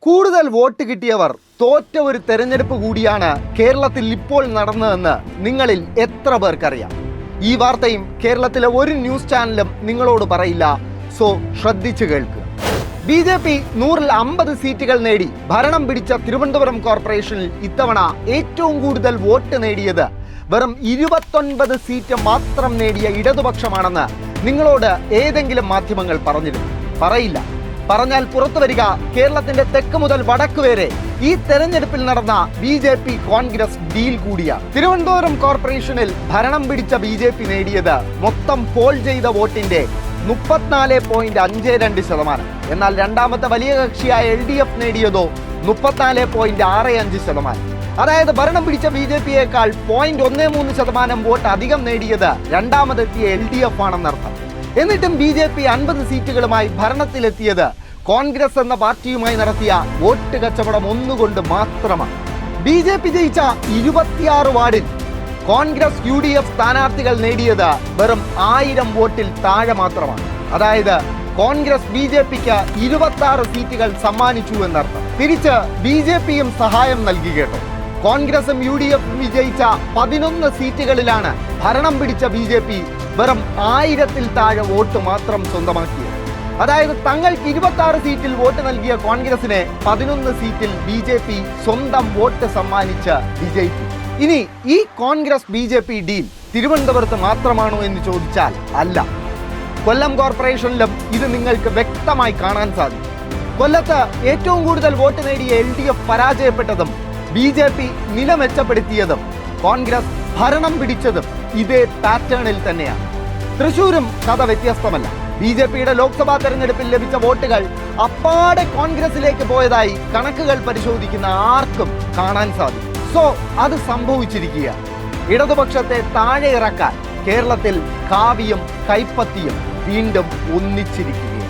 കൂടുതൽ വോട്ട് കിട്ടിയവർ തോറ്റ ഒരു തെരഞ്ഞെടുപ്പ് കൂടിയാണ് കേരളത്തിൽ ഇപ്പോൾ നടന്നതെന്ന് നിങ്ങളിൽ എത്ര പേർക്കറിയാം? ഈ വാർത്തയും കേരളത്തിലെ ഒരു ന്യൂസ് ചാനലും നിങ്ങളോട് പറയില്ല. സോ ശ്രദ്ധിച്ചു കേൾക്കുക. BJP 100-ൽ 50 സീറ്റുകൾ നേടി ഭരണം പിടിച്ച തിരുവനന്തപുരം കോർപ്പറേഷനിൽ ഇത്തവണ ഏറ്റവും കൂടുതൽ വോട്ട് നേടിയത് വെറും 29 സീറ്റ് മാത്രം നേടിയ ഇടതുപക്ഷമാണെന്ന് നിങ്ങളോട് ഏതെങ്കിലും മാധ്യമങ്ങൾ പറഞ്ഞിരുന്നു? പറയില്ല. പറഞ്ഞാൽ പുറത്തു വരിക കേരളത്തിന്റെ തെക്ക് മുതൽ വടക്ക് വരെ ഈ തെരഞ്ഞെടുപ്പിൽ നടന്ന BJP കോൺഗ്രസ് ഡീൽ കൂടിയാണ്. തിരുവനന്തപുരം കോർപ്പറേഷനിൽ ഭരണം പിടിച്ച BJP നേടിയത് മൊത്തം പോൾ ചെയ്ത വോട്ടിന്റെ 34.52%. എന്നാൽ രണ്ടാമത്തെ വലിയ കക്ഷിയായ LDF നേടിയതോ 34.65%. അതായത് ഭരണം പിടിച്ച BJPയേക്കാൾ 0.13% വോട്ട് അധികം നേടിയത് രണ്ടാമതെത്തിയ LDF ആണെന്നർത്ഥം. എന്നിട്ടും BJP 50 സീറ്റുകളുമായി ഭരണത്തിലെത്തിയത് കോൺഗ്രസ് എന്ന പാർട്ടിയുമായി നടത്തിയ വോട്ട് കച്ചവടം ഒന്നുകൊണ്ട് മാത്രമാണ്. BJP ജയിച്ച 26 വാർഡിൽ കോൺഗ്രസ് UDF സ്ഥാനാർത്ഥികൾ നേടിയത് വെറും 1000 വോട്ടിൽ താഴെ മാത്രമാണ്. അതായത് കോൺഗ്രസ് BJPക്ക് 26 സീറ്റുകൾ സമ്മാനിച്ചു എന്നർത്ഥം. തിരിച്ച് BJPയും സഹായം നൽകി കേട്ടോ. കോൺഗ്രസും UDF വിജയിച്ച 11 സീറ്റുകളിലാണ് ഭരണം പിടിച്ച BJP വെറും 1000-ൽ താഴെ വോട്ട് മാത്രം സ്വന്തമാക്കിയത്. അതായത് തങ്ങൾക്ക് 26 സീറ്റിൽ വോട്ട് നൽകിയ കോൺഗ്രസിനെ 11 സീറ്റിൽ BJP സ്വന്തം വോട്ട് സമ്മാനിച്ച് വിജയിച്ചു. ഇനി ഈ കോൺഗ്രസ് BJP ഡീൽ തിരുവനന്തപുരത്ത് മാത്രമാണോ എന്ന് ചോദിച്ചാൽ അല്ല. കൊല്ലം കോർപ്പറേഷനിലും ഇത് നിങ്ങൾക്ക് വ്യക്തമായി കാണാൻ സാധിക്കും. കൊല്ലത്ത് ഏറ്റവും കൂടുതൽ വോട്ട് നേടിയ LDF പരാജയപ്പെട്ടതും BJP നില മെച്ചപ്പെടുത്തിയതും കോൺഗ്രസ് ഭരണം പിടിച്ചതും ഇതേ പാറ്റേണിൽ തന്നെയാണ്. തൃശ്ശൂരും കഥ വ്യത്യസ്തമല്ല. BJPയുടെ ലോക്സഭാ തെരഞ്ഞെടുപ്പിൽ ലഭിച്ച വോട്ടുകൾ അപ്പാടെ കോൺഗ്രസിലേക്ക് പോയതായി കണക്കുകൾ പരിശോധിക്കുന്ന ആർക്കും കാണാൻ സാധിക്കും. സോ അത് സംഭവിച്ചിരിക്കുകയാണ്. ഇടതുപക്ഷത്തെ താഴെ ഇറക്കാൻ കേരളത്തിൽ കാവിയും കൈപ്പത്തിയും വീണ്ടും ഒന്നിച്ചിരിക്കുകയാണ്.